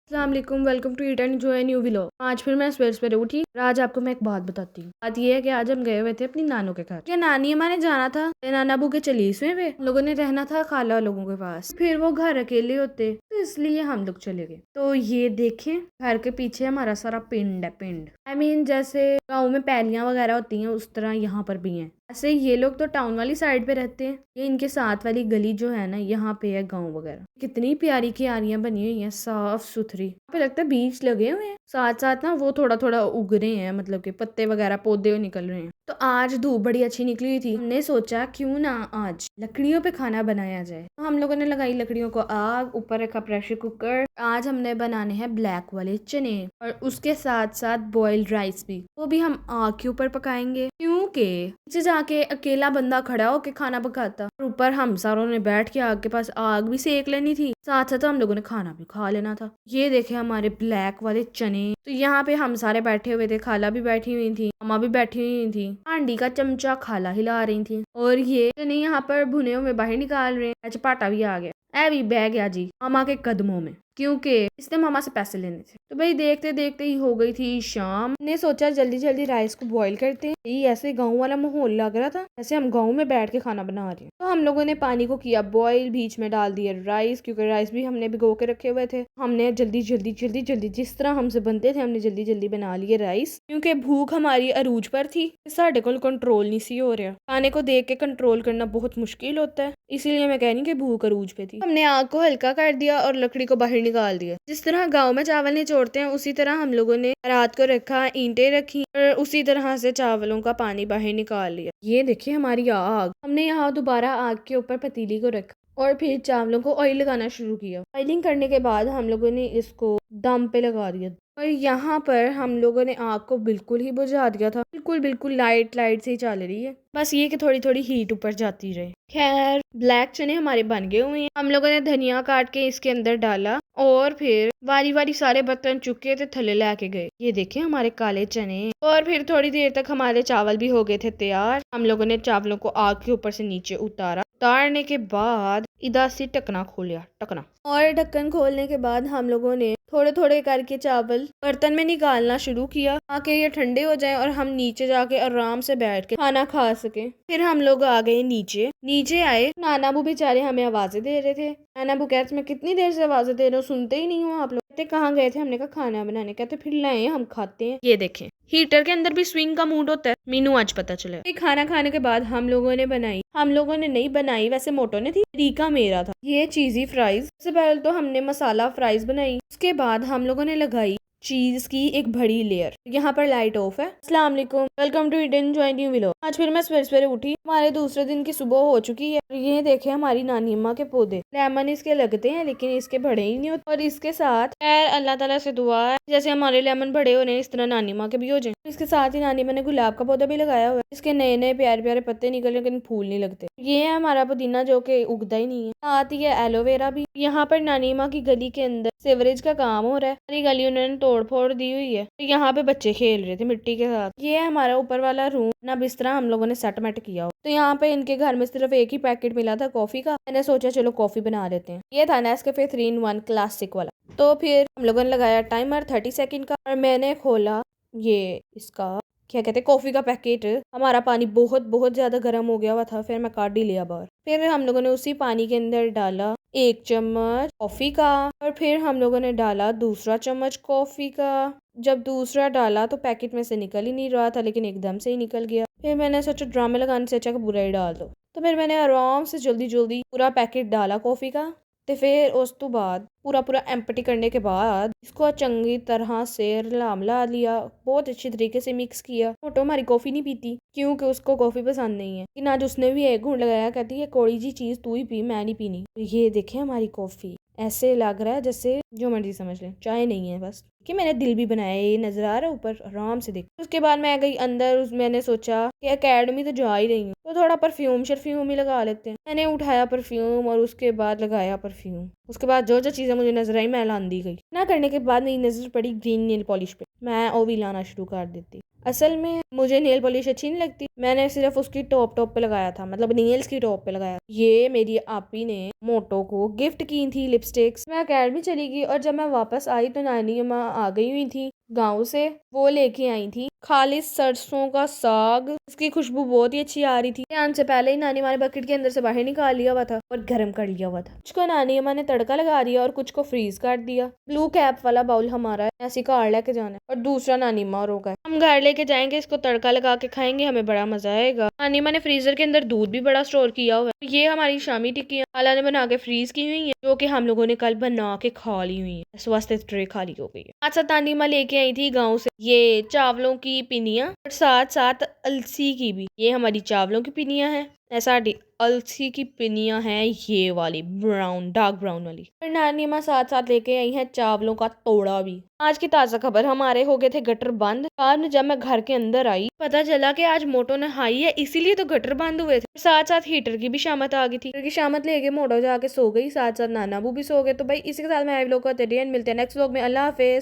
अस्सलाम वालेकुम, welcome to eat and enjoy new vlog. आज फिर मैं सवेरे सवेरे उठी और आज आपको मैं एक बात बताती हूँ। बात ये है कि आज हम गए हुए थे अपनी नानों के घर। नानी हमारे जाना था नाना अबू के 40वें पे, हम लोगों ने रहना था खाला लोगों के पास। फिर वो घर अकेले होते तो इसलिए हम लोग चले गए। तो ये देखें, घर के पीछे हमारा सारा पिंड है। पिंड जैसे गाँव में पैलियां वगैरह होती हैं उस तरह यहाँ पर भी है। ऐसे ये लोग तो टाउन वाली साइड पे रहते हैं, ये इनके साथ वाली गली जो है ना यहाँ पे है गांव वगैरह। कितनी प्यारी क्यारियां बनी हुई हैं, साफ सुथरी। यहाँ पे लगता है बीज लगे हुए हैं, साथ साथ ना वो थोड़ा थोड़ा उग रहे हैं, मतलब कि पत्ते वगैरह पौधे निकल रहे हैं। तो आज धूप बड़ी अच्छी निकली हुई थी, हमने सोचा क्यों ना आज लकड़ियों पे खाना बनाया जाए। तो हम लोगों ने लगाई लकड़ियों को आग, ऊपर रखा प्रेशर कुकर। आज हमने बनाने हैं ब्लैक वाले चने और उसके साथ साथ बॉइल्ड राइस भी, वो भी हम आग के ऊपर पकाएंगे क्योंकि पीछे जाके अकेला बंदा खड़ा होके खाना पकाता और ऊपर हम सारों ने बैठ के आग के पास आग भी सेक लेनी थी, साथ साथ हम लोगों ने खाना भी खा लेना था। ये देखे हमारे ब्लैक वाले चने। तो यहाँ पे हम सारे बैठे हुए थे, खाला भी बैठी हुई थी, मामा भी बैठी हुई थी, हांडी का चमचा खाला हिला रही थी और ये चने यहाँ पर भुने हुए बाहर निकाल रहे हैं। चपाटा भी आ गया, ऐ भी बह गया जी मामा के कदमों में, क्योंकि इसने मामा से पैसे लेने थे। तो भाई देखते देखते ही हो गई थी शाम। ने सोचा जल्दी जल्दी राइस को बॉईल करते हैं। ये ऐसे गांव वाला माहौल लग रहा था, ऐसे हम गांव में बैठ के खाना बना रहे हैं। तो हम लोगों ने पानी को किया बॉईल, बीच में डाल दिया राइस, क्योंकि राइस भी हमने भिगो के रखे हुए थे। हमने जल्दी जल्दी जल्दी जल्दी जिस तरह हमसे बनते थे हमने जल्दी जल्दी बना लिए राइस, क्योंकि भूख हमारी अरूज पर थी। साढ़े को कंट्रोल नहीं सी हो रहा, खाने को देख के कंट्रोल करना बहुत मुश्किल होता है, इसीलिए मैं कह रही कि भूख अरूज पे थी। हमने आग को हल्का कर दिया और लकड़ी को बाहर निकाल दिया। जिस तरह गांव में चावल निचोड़ते हैं उसी तरह हम लोगों ने रात को रखा, ईंटें रखी और उसी तरह से चावलों का पानी बाहर निकाल लिया। ये देखिए हमारी आग। हमने यहाँ दोबारा आग के ऊपर पतीली को रखा और फिर चावलों को ऑयल लगाना शुरू किया। ऑयलिंग करने के बाद हम लोगों ने इसको दम पे लगा दिया और यहाँ पर हम लोगों ने आग को बिल्कुल ही बुझा दिया था। बिल्कुल बिल्कुल लाइट लाइट से ही चल रही है, बस ये कि थोड़ी थोड़ी हीट ऊपर जाती रहे। खैर ब्लैक चने हमारे बन गए हुए हैं। हम लोगों ने धनिया काट के इसके अंदर डाला और फिर वारी वारी सारे बर्तन चुके थे थले लेके गए। ये देखे हमारे काले चने। और फिर थोड़ी देर तक हमारे चावल भी हो गए थे तैयार। हम लोगों ने चावलों को आग के ऊपर से नीचे उतारा। उतारने के बाद इधर से ढकना खोलिया, ढकना, और ढक्कन खोलने के बाद हम लोगों ने थोड़े थोड़े करके चावल बर्तन में निकालना शुरू किया ताकि ये ठंडे हो जाएं और हम नीचे जाके आराम से बैठ के खाना खा सके। फिर हम लोग आ गए नीचे आए। नाना अबू बेचारे हमें आवाजें दे रहे थे। नाना अबू कहते मैं कितनी देर से आवाजें दे रहा हूँ, सुनते ही नहीं हो आप लोग। कहते कहाँ गए थे, हमने कहा खाना बनाने। कहते फिर लाए हम खाते हैं। ये देखें हीटर के अंदर भी स्विंग का मूड होता है, मीनू आज पता चला। खाना खाने के बाद हम लोगों ने बनाई, हम लोगों ने नहीं बनाई वैसे मोटो ने थी, तरीका मेरा था, ये चीजी फ्राइज। सबसे पहले तो हमने मसाला फ्राइज बनाई, उसके बाद हम लोगों ने लगाई चीज की एक बड़ी लेयर। यहाँ पर लाइट ऑफ है। अस्सलाम वालेकुम, welcome to eat and enjoy new vlog. आज फिर मैं सवेरे सवेरे उठी, हमारे दूसरे दिन की सुबह हो चुकी है। ये देखे हमारी नानी अम्मा के पौधे, लेमन इसके लगते हैं लेकिन इसके बड़े ही नहीं होते। और इसके साथ खैर अल्लाह ताला से दुआ है जैसे हमारे लेमन बड़े हो रहे हैं इस तरह नानी अम्मा के भी हो जाए। इसके साथ ही नानी अम्मा ने गुलाब का पौधा भी लगाया हुआ है, इसके नए नए प्यारे प्यारे पत्ते निकले लेकिन फूल नहीं लगते। ये है हमारा पुदीना जो कि उगता ही नहीं है। साथ ही है एलोवेरा भी। यहाँ पर नानी अम्मा की गली के अंदर सीवरेज का काम हो रहा है, सारी गली उन्होंने तोड़ फोड़ दी हुई है। तो यहाँ पे बच्चे खेल रहे थे मिट्टी के साथ। ये है हमारा ऊपर वाला रूम ना, बिस्तरा हम लोगों ने सेटमेंट किया हो। तो यहाँ पे इनके घर में सिर्फ एक ही पैकेट मिला था कॉफी का, मैंने सोचा चलो कॉफी बना लेते हैं। ये था नेस्कैफे 3-in-1 क्लासिक वाला। तो फिर हम लोगों ने लगाया टाइमर 30 सेकंड का और मैंने खोला ये इसका क्या कहते हैं कॉफी का पैकेट। हमारा पानी बहुत बहुत ज्यादा गर्म हो गया हुआ था, फिर मैं काट ही लिया बाहर। फिर हम लोगों ने उसी पानी के अंदर डाला 1 चम्मच कॉफी का और फिर हम लोगों ने डाला दूसरा चम्मच कॉफी का। जब दूसरा डाला तो पैकेट में से निकल ही नहीं रहा था, लेकिन एकदम से ही निकल गया। फिर मैंने सोचा ड्रामे लगाने से अच्छा कि पूरा ही डाल दो। तो फिर मैंने आराम से जल्दी जल्दी पूरा पैकेट डाला कॉफी का। तो फिर उस तो बाद पूरा पूरा एम्प्टी करने के बाद इसको चंगी तरह से मिला लिया, बहुत अच्छी तरीके से मिक्स किया। मोटो हमारी कॉफी नहीं पीती क्योंकि उसको कॉफी पसंद नहीं है, कि आज उसने भी 1 घूंट लगाया, कहती है कोड़ी जी चीज तू ही पी, मैं नहीं पीनी। तो ये देखे हमारी कॉफी, ऐसे लग रहा है जैसे जो मर्जी समझ लें चाय नहीं है बस। कि मैंने दिल भी बनाया, ये नजर आ रहा है ऊपर, आराम से देख। उसके बाद मैं गई अंदर, मैंने सोचा कि एकेडमी तो जा ही रही हूँ तो थोड़ा परफ्यूम शर्फ्यूम ही लगा लेते हैं। मैंने उठाया परफ्यूम और उसके बाद लगाया परफ्यूम। उसके बाद जो जो चीजें मुझे नजर आई मैं लान दी गई ना। करने के बाद मेरी नजर पड़ी ग्रीन नेल पॉलिश पे, मैं वो भी लाना शुरू कर देती। असल में मुझे नेल पॉलिश अच्छी नहीं लगती, मैंने सिर्फ उसकी टॉप पे लगाया था, मतलब नेल्स की टॉप पे लगाया। ये मेरी आपी ने मोटो को गिफ्ट की थी लिपस्टिक्स। मैं अकेडमी चली गई और जब मैं वापस आई तो नानी अम्मा आ गई हुई थी गाँव से। वो लेके आई थी खालिस सरसों का साग, उसकी खुशबू बहुत ही अच्छी आ रही थी। आने से पहले ही नानी अम्मा ने बकेट के अंदर से बाहर निकाल लिया हुआ था और गर्म कर लिया हुआ था। कुछ को नानी अम्मा ने तड़का लगा दिया और कुछ को फ्रीज कर दिया। ब्लू कैप वाला बाउल हमारा है, ऐसी कार लेके जाना है और दूसरा नानी अम्मा और होगा। हम घर लेके जाएंगे, इसको तड़का लगा के खाएंगे, हमें बड़ा मजा आएगा। नानी अम्मा ने फ्रीजर के अंदर दूध भी बड़ा स्टोर किया हुआ है। ये हमारी शामी टिक्कियां खाला ने बना के फ्रीज की हुई है, जो कि हम लोगों ने कल बना के खा ली हुई है। इस वास्ते ट्रे खाली हो गई है। आज साथ नानी अम्मा लेके आई थी गाँव से ये चावलों की पिनिया और साथ साथ अलसी की भी। ये हमारी चावलों की पिनिया है, ऐसा अलसी की पिनिया है ये वाली ब्राउन, डार्क ब्राउन वाली। और नानी माँ साथ साथ लेके आई है चावलों का तोड़ा भी। आज की ताजा खबर, हमारे हो गए थे गटर बंद। आज जब मैं घर के अंदर आई पता चला कि आज मोटो नहाई है, इसीलिए तो गटर बंद हुए थे। साथ साथ हीटर की भी शामत आ गई थी, हीटर की शामत लेके मोटो जाके सो गई, साथ साथ नाना बू भी सो गए। तो भाई इसी के साथ मैं व्लॉग को मिलते हैं नेक्स्ट व्लॉग में। अल्लाह हाफिज।